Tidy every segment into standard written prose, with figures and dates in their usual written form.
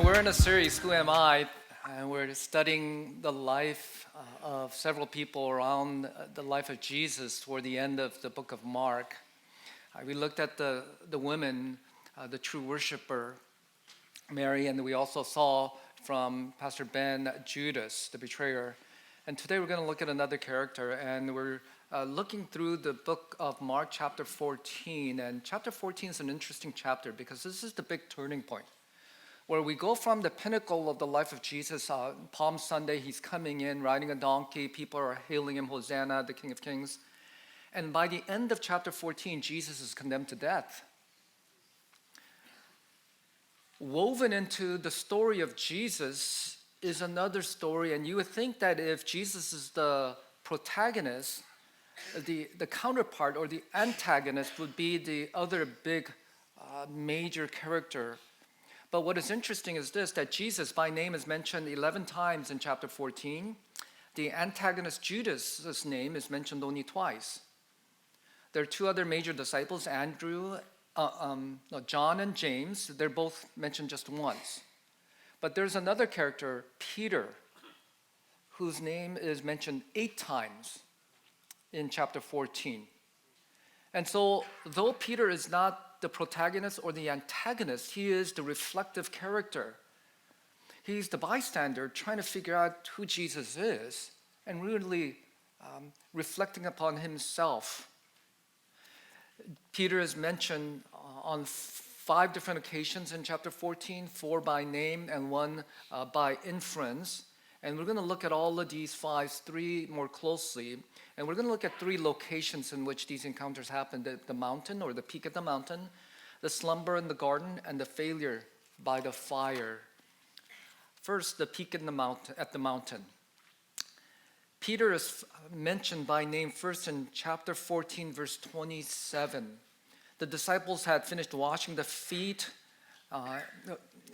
We're in a series, Who Am I? And we're studying the life of several people around the life of Jesus toward the end of the book of Mark. We looked at the women, the true worshiper, Mary, and we also saw from Pastor Ben, Judas, the betrayer. And today we're going to look at another character, and we're looking through the book of Mark chapter 14. And chapter 14 is an interesting chapter because this is the big turning point, where we go from the pinnacle of the life of Jesus. Palm Sunday, he's coming in riding a donkey. People are hailing him, Hosanna, the King of Kings. And by the end of chapter 14, Jesus is condemned to death. Woven into the story of Jesus is another story, and you would think that if Jesus is the protagonist, the counterpart or the antagonist would be the other big major character. But what is interesting is this, that Jesus by name is mentioned 11 times in chapter 14. The antagonist Judas' name is mentioned only twice. There are two other major disciples, John and James. They're both mentioned just once. But there's another character, Peter, whose name is mentioned 8 times in chapter 14. And so, though Peter is not the protagonist or the antagonist, he is the reflective character. He's the bystander trying to figure out who Jesus is and really reflecting upon himself. Peter is mentioned on 5 different occasions in chapter 14, 4 by name and 1 by inference. And we're going to look at all of these 5, 3 more closely. And we're going to look at 3 locations in which these encounters happen: the mountain or the peak of the mountain, the slumber in the garden, and the failure by the fire. First, the peak in at the mountain. Peter is mentioned by name first in chapter 14, verse 27. The disciples had finished washing the feet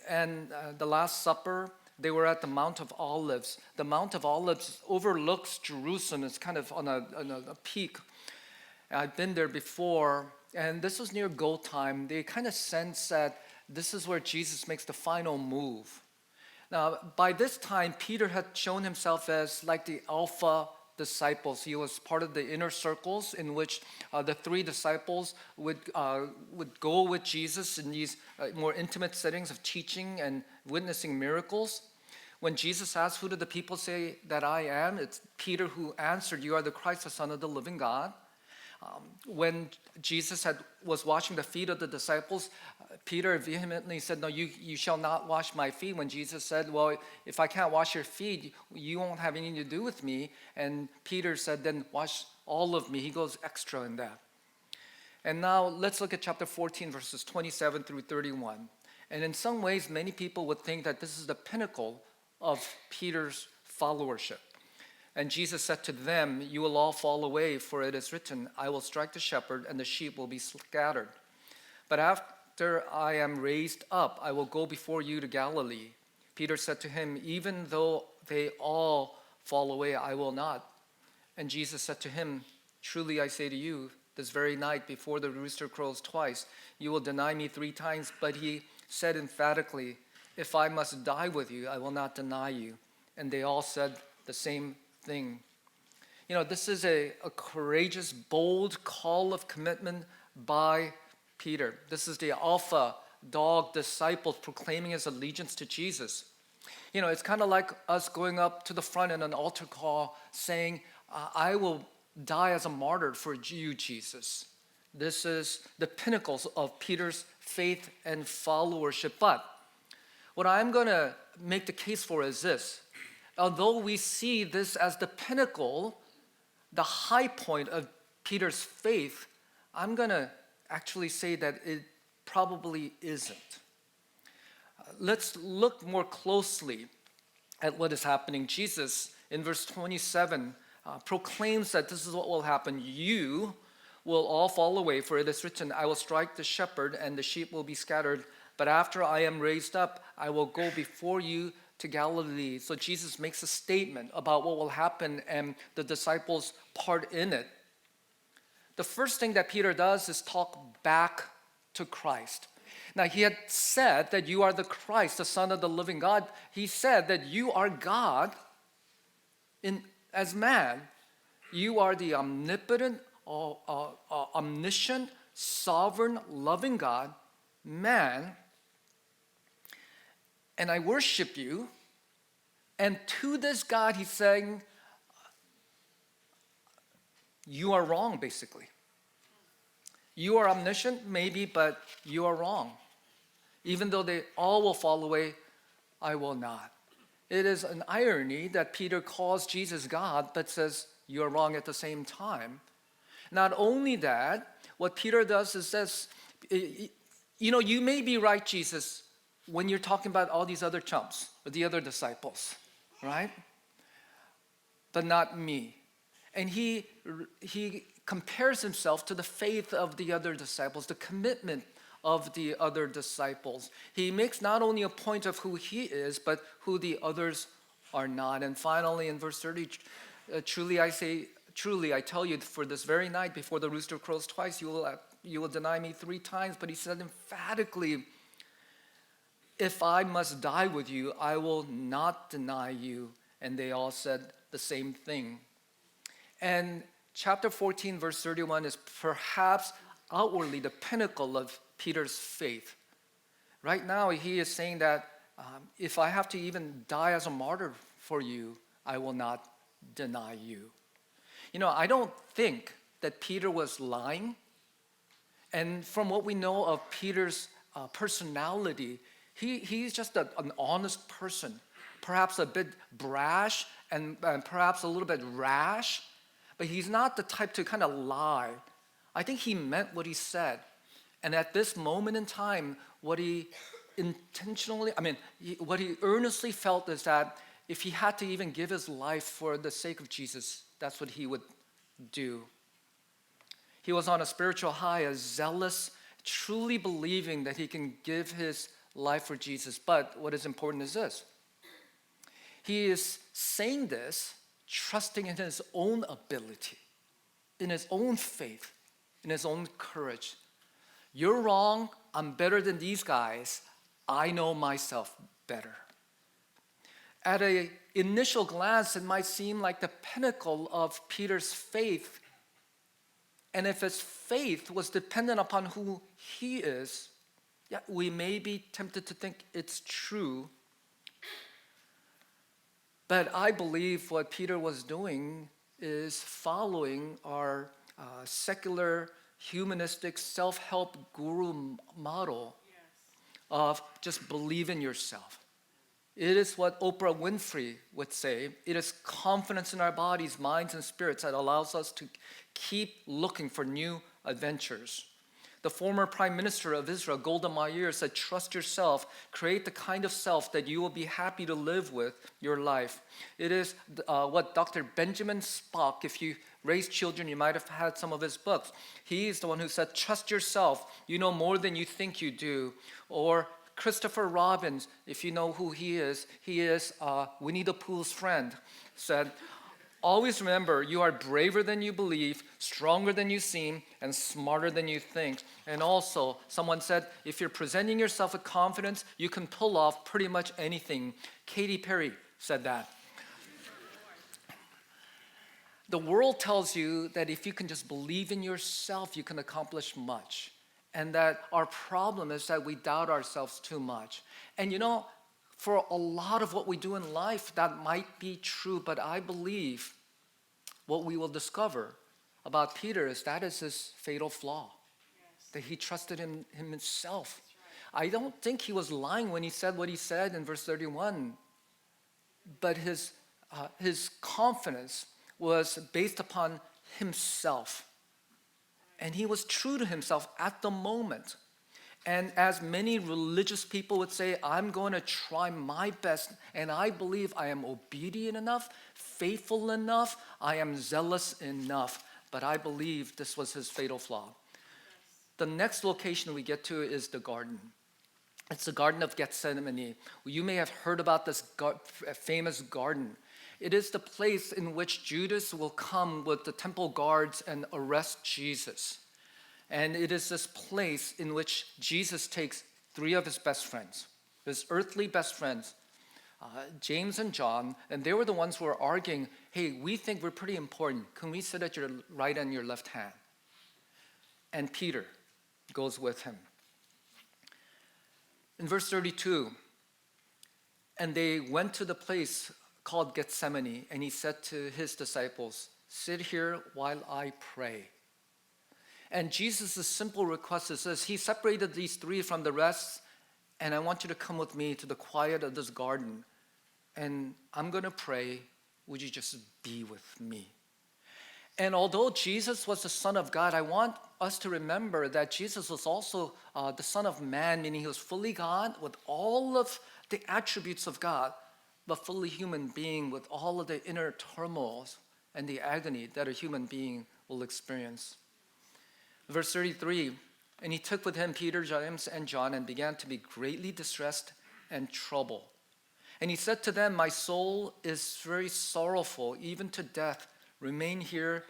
and the Last Supper. They were at the Mount of Olives. The Mount of Olives overlooks Jerusalem. It's kind of on a peak. I've been there before, and this was near go time. They kind of sense that this is where Jesus makes the final move. Now, by this time, Peter had shown himself as like the alpha disciples. He was part of the inner circles in which the 3 disciples would go with Jesus in these more intimate settings of teaching and witnessing miracles. When Jesus asked, "Who do the people say that I am?" it's Peter who answered, "You are the Christ, the Son of the living God." When Jesus was washing the feet of the disciples, Peter vehemently said, "No, you shall not wash my feet." When Jesus said, "Well, if I can't wash your feet, you won't have anything to do with me." And Peter said, "Then wash all of me." He goes extra in that. And now let's look at chapter 14, verses 27 through 31. And in some ways, many people would think that this is the pinnacle of Peter's followership. And Jesus said to them, "You will all fall away, for it is written, I will strike the shepherd, and the sheep will be scattered. But after I am raised up, I will go before you to Galilee." Peter said to him, "Even though they all fall away, I will not." And Jesus said to him, "Truly I say to you, this very night before the rooster crows twice, you will deny me 3 times. But he said emphatically, "If I must die with you, I will not deny you." And they all said the same thing. This is a courageous, bold call of commitment by Peter. This is the alpha dog disciple proclaiming his allegiance to Jesus. It's kind of like us going up to the front in an altar call saying, "I will die as a martyr for you, Jesus." This is the pinnacles of Peter's faith and followership. But what I'm going to make the case for is this. Although we see this as the pinnacle, the high point of Peter's faith, I'm going to actually say that it probably isn't. Let's look more closely at what is happening. Jesus, in verse 27, proclaims that this is what will happen. "You will all fall away, for it is written, I will strike the shepherd, and the sheep will be scattered. But after I am raised up, I will go before you to Galilee." So Jesus makes a statement about what will happen and the disciples' part in it. The first thing that Peter does is talk back to Christ. Now, he had said that you are the Christ, the Son of the living God. He said that you are God as man. You are the omnipotent, omniscient, sovereign, loving God, man. And I worship you. And to this God, he's saying, you are wrong, basically. You are omniscient, maybe, but you are wrong. Even though they all will fall away, I will not. It is an irony that Peter calls Jesus God, but says you are wrong at the same time. Not only that, what Peter does is says, you may be right, Jesus, when you're talking about all these other chumps, or the other disciples, right? But not me. And he compares himself to the faith of the other disciples, the commitment of the other disciples. He makes not only a point of who he is, but who the others are not. And finally, in verse 30, truly I tell you, for this very night before the rooster crows twice, you will deny me 3 times. But he said emphatically, if I must die with you, I will not deny you. And they all said the same thing. And chapter 14, verse 31 is perhaps outwardly the pinnacle of Peter's faith. Right now, he is saying that if I have to even die as a martyr for you, I will not deny you. I don't think that Peter was lying. And from what we know of Peter's personality, he's just an honest person, perhaps a bit brash and perhaps a little bit rash, but he's not the type to kind of lie. I think he meant what he said. And at this moment in time, what he earnestly felt is that if he had to even give his life for the sake of Jesus, that's what he would do. He was on a spiritual high, a zealous, truly believing that he can give his life for Jesus. But what is important is this. He is saying this, trusting in his own ability, in his own faith, in his own courage. You're wrong. I'm better than these guys. I know myself better. At an initial glance, it might seem like the pinnacle of Peter's faith. And if his faith was dependent upon who he is, we may be tempted to think it's true. But I believe what Peter was doing is following our secular, humanistic, self-help guru model of just believe in yourself. It is what Oprah Winfrey would say. It is confidence in our bodies, minds, and spirits that allows us to keep looking for new adventures. The former Prime Minister of Israel, Golda Meir, said, trust yourself, create the kind of self that you will be happy to live with your life. It is what Dr. Benjamin Spock, if you raise children, you might have had some of his books. He is the one who said, trust yourself, you know more than you think you do. Or Christopher Robin, if you know who he is Winnie the Pooh's friend, said, always remember, you are braver than you believe, stronger than you seem, and smarter than you think. And also, someone said, if you're presenting yourself with confidence, you can pull off pretty much anything. Katy Perry said that. The world tells you that if you can just believe in yourself, you can accomplish much. And that our problem is that we doubt ourselves too much. And for a lot of what we do in life, that might be true, but I believe what we will discover about Peter is that is his fatal flaw, that he trusted in himself. Right. I don't think he was lying when he said what he said in verse 31, but his confidence was based upon himself. And he was true to himself at the moment. And as many religious people would say, I'm going to try my best, and I believe I am obedient enough, faithful enough, I am zealous enough. But I believe this was his fatal flaw. The next location we get to is the garden. It's the Garden of Gethsemane. You may have heard about this famous garden. It is the place in which Judas will come with the temple guards and arrest Jesus. And it is this place in which Jesus takes three of his best friends, his earthly best friends, James and John, and they were the ones who were arguing, hey, we think we're pretty important. Can we sit at your right and your left hand? And Peter goes with him. In verse 32, and they went to the place called Gethsemane, and he said to his disciples, sit here while I pray. And Jesus' simple request is this. He separated these three from the rest, and I want you to come with me to the quiet of this garden. And I'm going to pray. Would you just be with me? And although Jesus was the Son of God, I want us to remember that Jesus was also the Son of Man, meaning he was fully God with all of the attributes of God, but fully human being with all of the inner turmoils and the agony that a human being will experience. Verse 33, and he took with him Peter, James, and John and began to be greatly distressed and troubled. And he said to them, my soul is very sorrowful, even to death. Remain here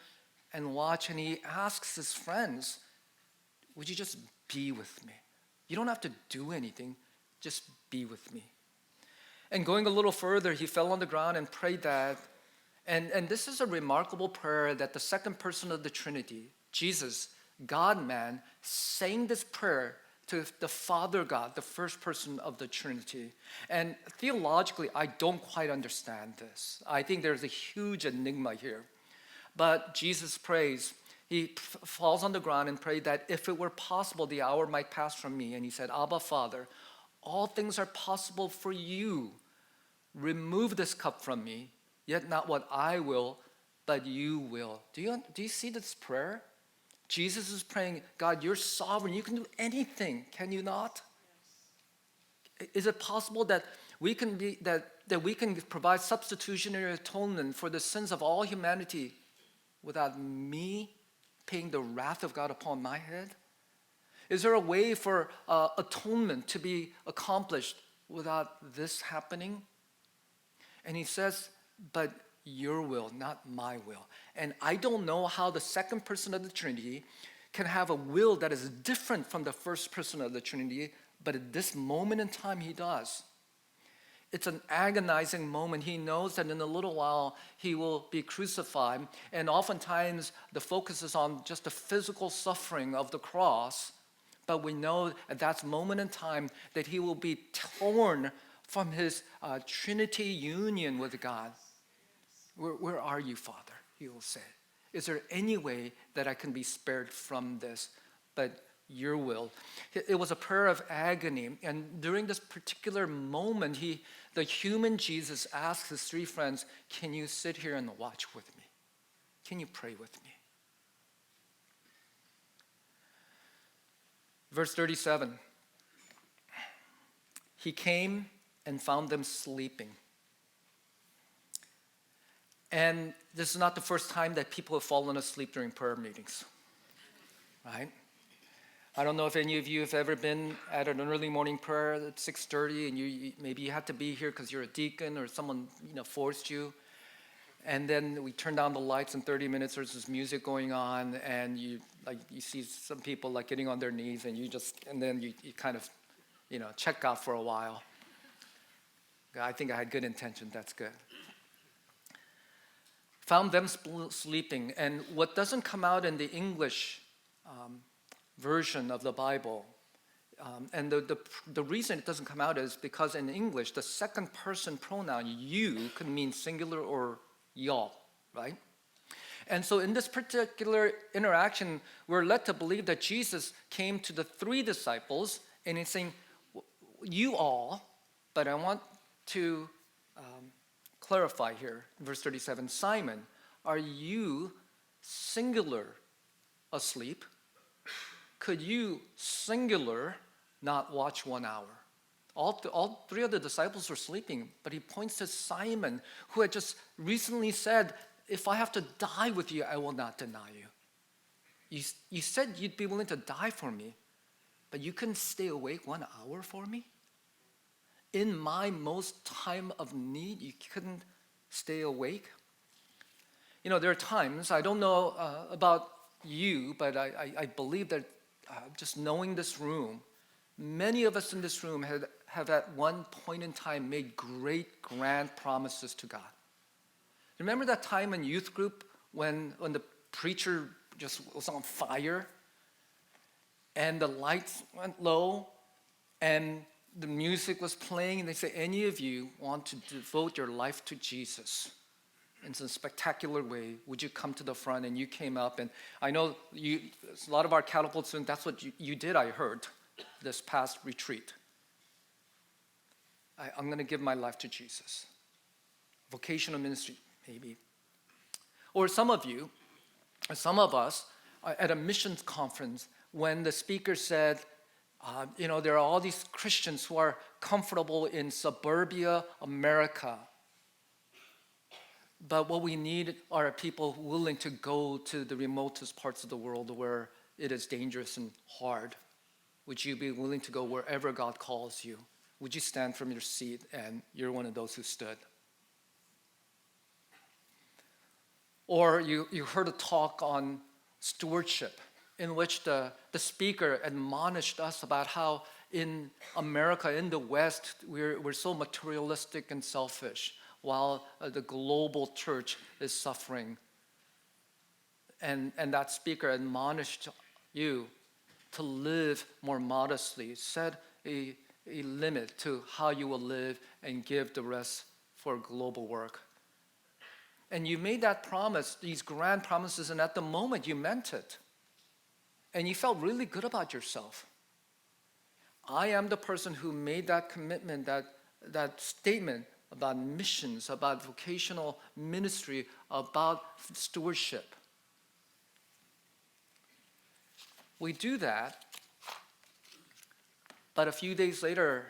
and watch. And he asks his friends, would you just be with me? You don't have to do anything. Just be with me. And going a little further, he fell on the ground and prayed that. And this is a remarkable prayer that the second person of the Trinity, Jesus, God-man, saying this prayer to the Father God, the first person of the Trinity. And theologically, I don't quite understand this. I think there's a huge enigma here. But Jesus prays. He falls on the ground and prayed that if it were possible, the hour might pass from me. And he said, Abba, Father, all things are possible for you. Remove this cup from me, yet not what I will, but you will. Do you see this prayer? Jesus is praying, God, you're sovereign. You can do anything, can you not? Yes. Is it possible that we can we can provide substitutionary atonement for the sins of all humanity without me paying the wrath of God upon my head? Is there a way for atonement to be accomplished without this happening? And he says, but your will, not my will. And I don't know how the second person of the Trinity can have a will that is different from the first person of the Trinity, but at this moment in time, he does. It's an agonizing moment. He knows that in a little while, he will be crucified. And oftentimes, the focus is on just the physical suffering of the cross. But we know at that moment in time that he will be torn from his Trinity union with God. Where are you, Father? He will say. Is there any way that I can be spared from this? But your will. It was a prayer of agony. And during this particular moment, the human Jesus asked his three friends, can you sit here and watch with me? Can you pray with me? Verse 37. He came and found them sleeping. And this is not the first time that people have fallen asleep during prayer meetings, right? I don't know if any of you have ever been at an early morning prayer at 6:30 and maybe you had to be here because you're a deacon or someone forced you. And then we turn down the lights in 30 minutes, there's this music going on and you see some people getting on their knees and then you kind of check out for a while. I think I had good intention, that's good. Found them sleeping. And what doesn't come out in the English version of the Bible, and the reason it doesn't come out is because in English, the second person pronoun, you, could mean singular or y'all, right? And so in this particular interaction, we're led to believe that Jesus came to the three disciples and he's saying, you all, but I want to clarify here, verse 37, Simon, are you singular asleep? Could you singular not watch 1 hour? All three of the disciples were sleeping, but he points to Simon, who had just recently said, if I have to die with you, I will not deny you. You said you'd be willing to die for me, but you couldn't stay awake 1 hour for me? In my most time of need, you couldn't stay awake? There are times, I don't know about you, but I believe that just knowing this room, many of us in this room have at one point in time made great, grand promises to God. Remember that time in youth group when the preacher just was on fire and the lights went low and the music was playing, and they say, any of you want to devote your life to Jesus in some spectacular way, would you come to the front? And you came up, and I know a lot of our catapult students, that's what you did, I heard, this past retreat. I'm going to give my life to Jesus. Vocational ministry, maybe. Or some of you, or some of us, at a missions conference, when the speaker said, there are all these Christians who are comfortable in suburbia America. But what we need are people willing to go to the remotest parts of the world where it is dangerous and hard. Would you be willing to go wherever God calls you? Would you stand from your seat? And you're one of those who stood. Or you heard a talk on stewardship in which the speaker admonished us about how in America, in the West, we're so materialistic and selfish, while the global church is suffering. And that speaker admonished you to live more modestly, set a limit to how you will live and give the rest for global work. And you made that promise, these grand promises, and at the moment you meant it. And you felt really good about yourself. I am the person who made that commitment, that statement about missions, about vocational ministry, about stewardship. We do that, but a few days later,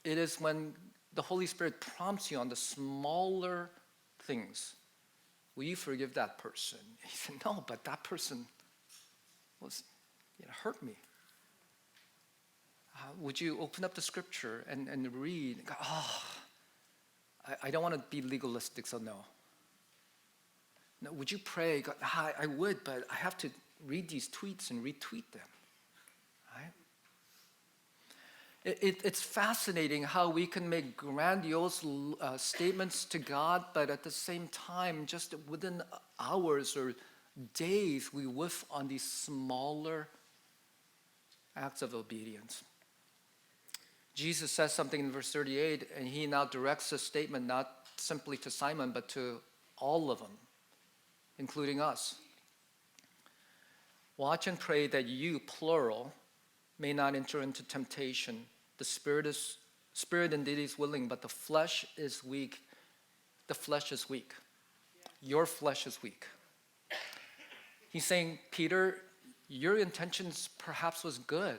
it is when the Holy Spirit prompts you on the smaller things. Will you forgive that person? He said, no, but that person hurt me. Would you open up the scripture and read? I don't want to be legalistic, so no. No, would you pray? God, I would, but I have to read these tweets and retweet them. Right? It's fascinating how we can make grandiose statements to God, but at the same time, just within hours or days, we whiff on these smaller acts of obedience. Jesus says something in verse 38, and he now directs this statement not simply to Simon, but to all of them, including us. Watch and pray that you, plural, may not enter into temptation. The spirit indeed is willing, but the flesh is weak. The flesh is weak. Your flesh is weak. He's saying, Peter, your intentions perhaps was good.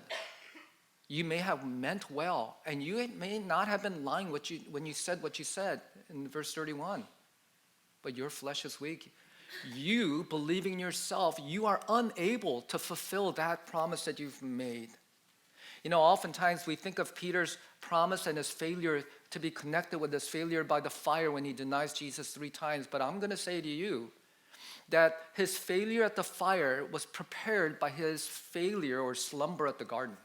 You may have meant well, and you may not have been lying when you said what you said in verse 31. But your flesh is weak. You, believing in yourself, you are unable to fulfill that promise that you've made. Oftentimes we think of Peter's promise and his failure to be connected with his failure by the fire when he denies Jesus 3 times. But I'm going to say to you that his failure at the fire was prepared by his failure or slumber at the garden.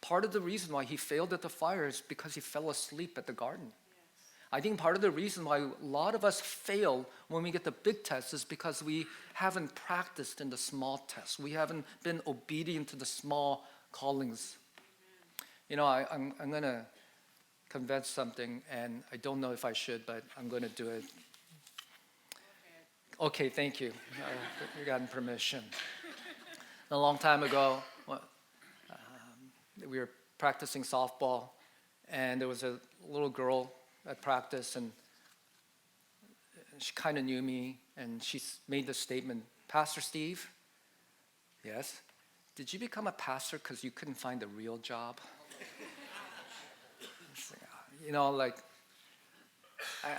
Part of the reason why he failed at the fire is because he fell asleep at the garden. Yes. I think part of the reason why a lot of us fail when we get the big tests is because we haven't practiced in the small tests. We haven't been obedient to the small callings. I'm going to confess something, and I don't know if I should, but I'm going to do it. Okay, thank you. You gotten permission. A long time ago, we were practicing softball, and there was a little girl at practice, and she kind of knew me, and she made the statement, Pastor Steve, yes, did you become a pastor because you couldn't find a real job?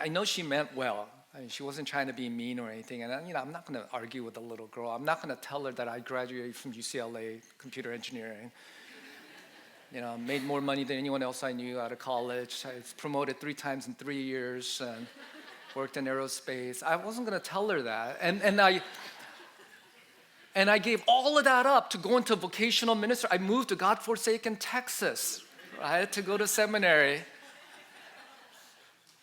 I know she meant well. She wasn't trying to be mean or anything, and I'm not going to argue with the little girl. I'm not going to tell her that I graduated from UCLA, computer engineering. Made more money than anyone else I knew out of college. I was promoted 3 times in 3 years and worked in aerospace. I wasn't going to tell her that. And And I gave all of that up to go into vocational ministry. I moved to godforsaken Texas, right, to go to seminary.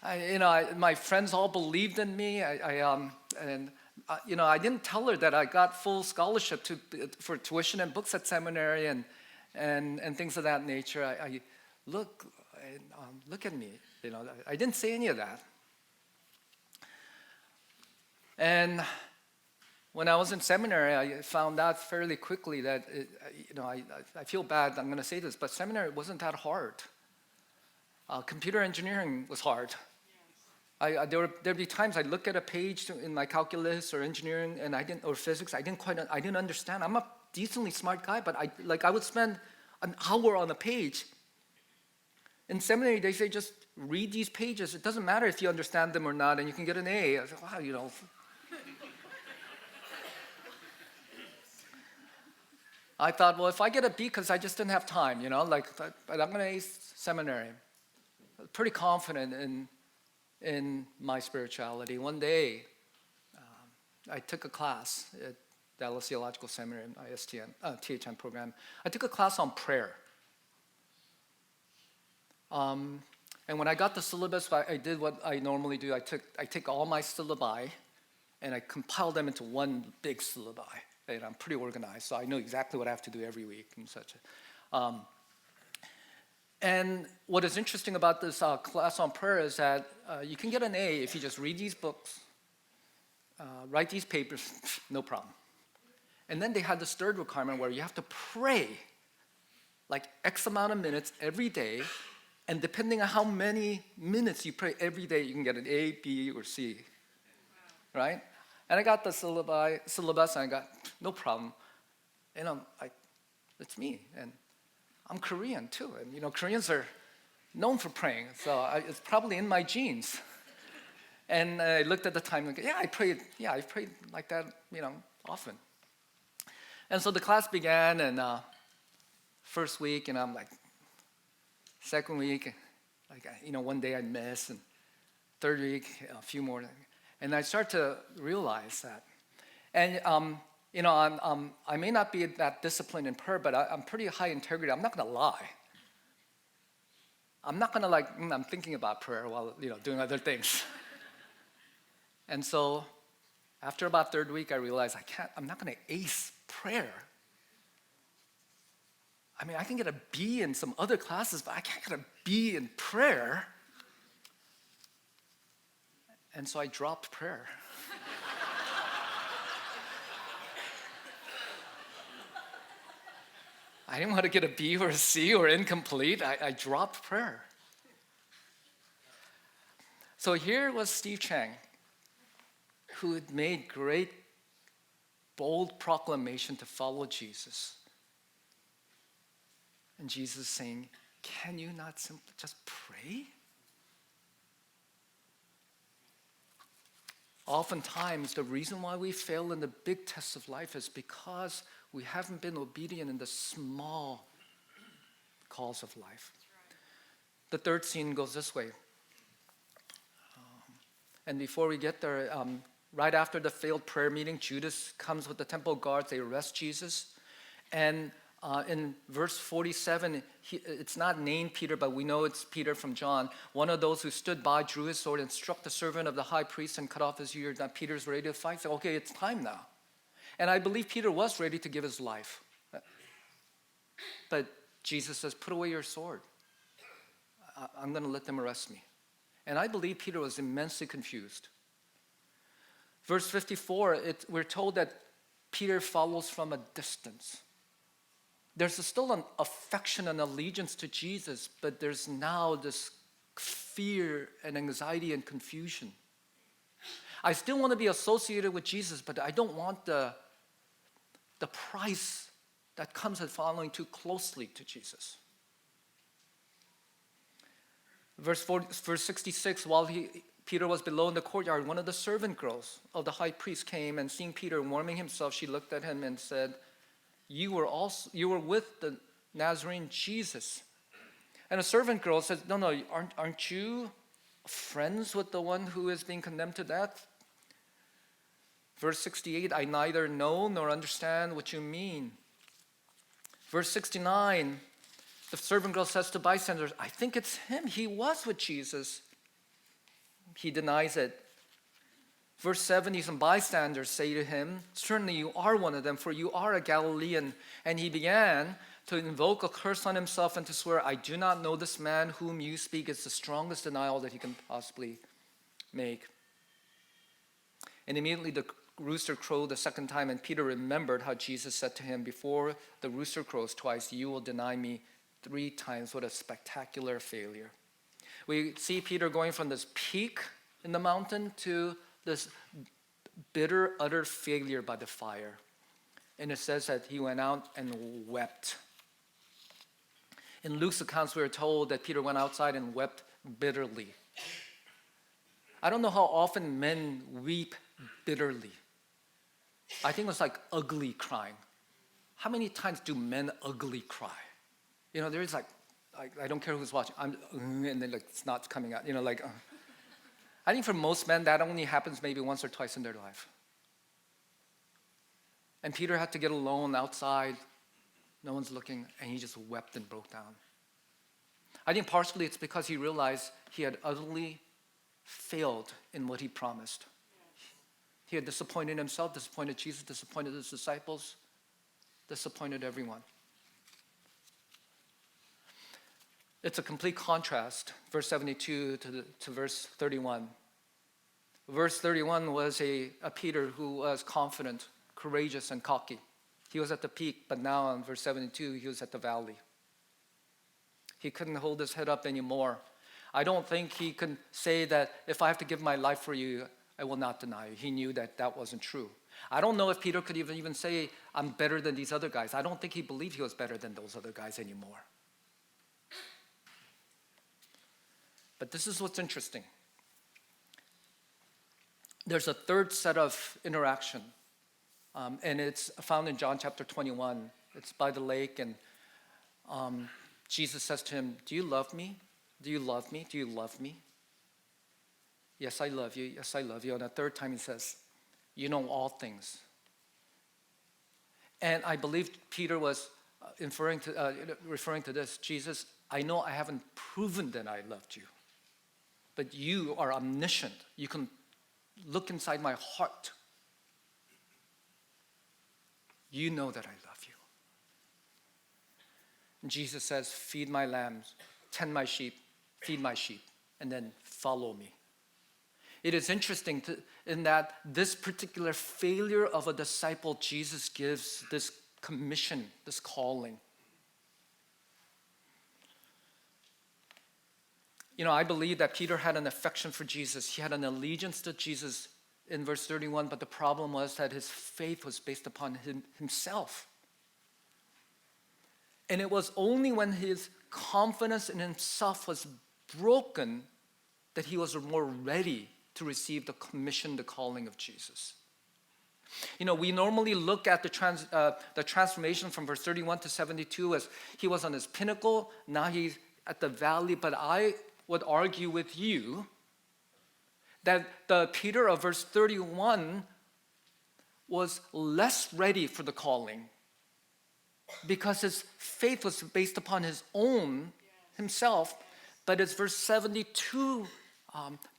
My friends all believed in me. I didn't tell her that I got full scholarship for tuition and books at seminary and things of that nature. Look at me. I didn't say any of that. And when I was in seminary, I found out fairly quickly that I feel bad. I'm going to say this, but seminary wasn't that hard. Computer engineering was hard. There'd be times I'd look at a page in my calculus or engineering or physics. I didn't understand. I'm a decently smart guy, but I would spend an hour on a page. In seminary, they say just read these pages. It doesn't matter if you understand them or not, and you can get an A. I was like, wow, I thought, well, if I get a B because I just didn't have time, but I'm going to ace seminary. I was pretty confident in my spirituality. One day, I took a class at Dallas Theological Seminary, THM program. I took a class on prayer. And when I got the syllabus, I did what I normally do. I take all my syllabi, and I compile them into one big syllabi. And I'm pretty organized, so I know exactly what I have to do every week and such. And what is interesting about this class on prayer is that you can get an A if you just read these books, write these papers, no problem. And then they had this third requirement where you have to pray like X amount of minutes every day, and depending on how many minutes you pray every day, you can get an A, B, or C, right? And I got the syllabus, and I got no problem. It's me, and I'm Korean too, and Koreans are known for praying, so it's probably in my genes. And I looked at the time and I prayed like that, often. And so the class began, and first week, and I'm like, second week, one day I miss, and third week, a few more. And I start to realize that. And, I may not be that disciplined in prayer, but I'm pretty high integrity. I'm not going to lie. I'm not going to I'm thinking about prayer while, doing other things. And so after about third week, I realized I'm not going to ace prayer. I can get a B in some other classes, but I can't get a B in prayer. And so I dropped prayer. I didn't want to get a B or a C or incomplete. I dropped prayer. So here was Steve Chang, who had made great, bold proclamation to follow Jesus. And Jesus saying, can you not simply just pray? Oftentimes, the reason why we fail in the big tests of life is because we haven't been obedient in the small calls of life. The third scene goes this way. And before we get there, right after the failed prayer meeting, Judas comes with the temple guards. They arrest Jesus. And in verse 47, it's not named Peter, but we know it's Peter from John. One of those who stood by drew his sword and struck the servant of the high priest and cut off his ear. Now Peter's ready to fight. So, okay, it's time now. And I believe Peter was ready to give his life. But Jesus says, put away your sword. I'm going to let them arrest me. And I believe Peter was immensely confused. Verse 54, we're told that Peter follows from a distance. There's still an affection and allegiance to Jesus, but there's now this fear and anxiety and confusion. I still want to be associated with Jesus, but I don't want the price that comes with following too closely to Jesus. Verse 66, while Peter was below in the courtyard, one of the servant girls of the high priest came, and seeing Peter warming himself, she looked at him and said, you were with the Nazarene Jesus. And a servant girl says, no, aren't you friends with the one who is being condemned to death? Verse 68, I neither know nor understand what you mean. Verse 69, the servant girl says to bystanders, I think it's him. He was with Jesus. He denies it. Verse 70, some bystanders say to him, certainly you are one of them, for you are a Galilean. And he began to invoke a curse on himself and to swear, I do not know this man whom you speak. It's the strongest denial that he can possibly make. And immediately the rooster crowed the second time, and Peter remembered how Jesus said to him, before the rooster crows twice, you will deny me 3 times. What a spectacular failure. We see Peter going from this peak in the mountain to this bitter, utter failure by the fire. And it says that he went out and wept. In Luke's accounts, we are told that Peter went outside and wept bitterly. I don't know how often men weep bitterly. I think it's like ugly crying. How many times do men ugly cry? You know, there is like I don't care who's watching, and then like it's not coming out. You know, like I think for most men that only happens maybe once or twice in their life. And Peter had to get alone outside. No one's looking, and he just wept and broke down. I think partially it's because he realized he had utterly failed in what he promised. He had disappointed himself, disappointed Jesus, disappointed his disciples, disappointed everyone. It's a complete contrast, verse 72 to verse 31. Verse 31 was a Peter who was confident, courageous, and cocky. He was at the peak, but now in verse 72, he was at the valley. He couldn't hold his head up anymore. I don't think he could say that if I have to give my life for you, I will not deny you. He knew that that wasn't true. I don't know if Peter could even say, I'm better than these other guys. I don't think he believed he was better than those other guys anymore. But this is what's interesting. There's a third set of interaction, and it's found in John chapter 21. It's by the lake, and Jesus says to him, do you love me? Do you love me? Do you love me? Yes, I love you. Yes, I love you. And the third time he says, you know all things. And I believe Peter was referring to this. Jesus, I know I haven't proven that I loved you, but you are omniscient. You can look inside my heart. You know that I love you. And Jesus says, feed my lambs, tend my sheep, feed my sheep, and then follow me. It is interesting in that this particular failure of a disciple, Jesus gives this commission, this calling. You know, I believe that Peter had an affection for Jesus. He had an allegiance to Jesus in verse 31, but the problem was that his faith was based upon himself. And it was only when his confidence in himself was broken that he was more ready to receive the commission, the calling of Jesus. You know, we normally look at the transformation from verse 31 to 72 as he was on his pinnacle, now he's at the valley, but I would argue with you that the Peter of verse 31 was less ready for the calling because his faith was based upon his own himself. But it's verse 72,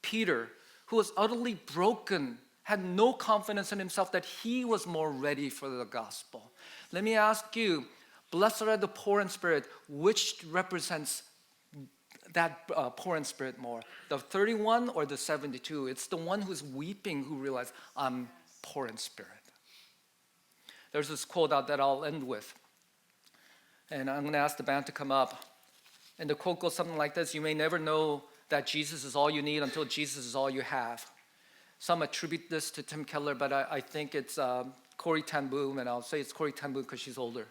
Peter, who was utterly broken, had no confidence in himself that he was more ready for the gospel. Let me ask you, blessed are the poor in spirit, which represents that poor in spirit more? The 31 or the 72? It's the one who's weeping who realizes, I'm poor in spirit. There's this quote out that I'll end with. And I'm going to ask the band to come up. And the quote goes something like this: you may never know that Jesus is all you need until Jesus is all you have. Some attribute this to Tim Keller, but I think it's Corrie ten Boom, and I'll say it's Corrie ten Boom because she's older.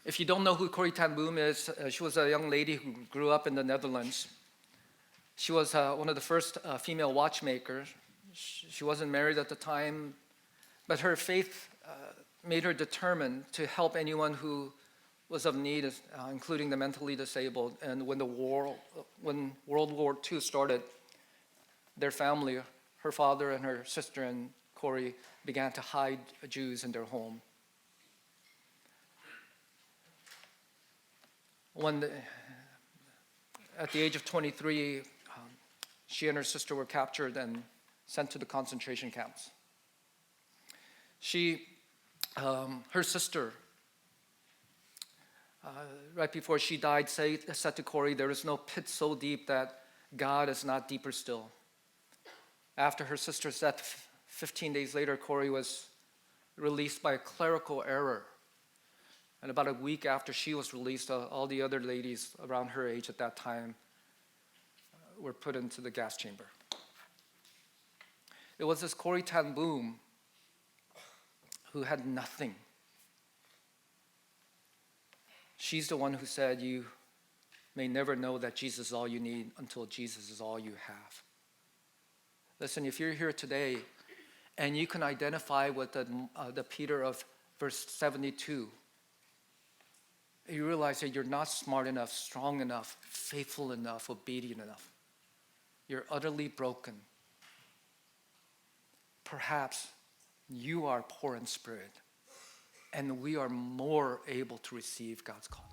If you don't know who Corrie ten Boom is, she was a young lady who grew up in the Netherlands. She was one of the first female watchmakers. She wasn't married at the time, but her faith made her determined to help anyone who was of need, including the mentally disabled. And when World War II started, their family, her father and her sister and Corey began to hide Jews in their home. At the age of 23, she and her sister were captured and sent to the concentration camps. Her sister, right before she died, said to Corey, "There is no pit so deep that God is not deeper still." After her sister's death, 15 days later, Corey was released by a clerical error. And about a week after she was released, all the other ladies around her age at that time were put into the gas chamber. It was this Corey Tan Boom who had nothing. She's the one who said, "You may never know that Jesus is all you need until Jesus is all you have." Listen, if you're here today and you can identify with the Peter of verse 72, you realize that you're not smart enough, strong enough, faithful enough, obedient enough. You're utterly broken. Perhaps you are poor in spirit, and we are more able to receive God's call.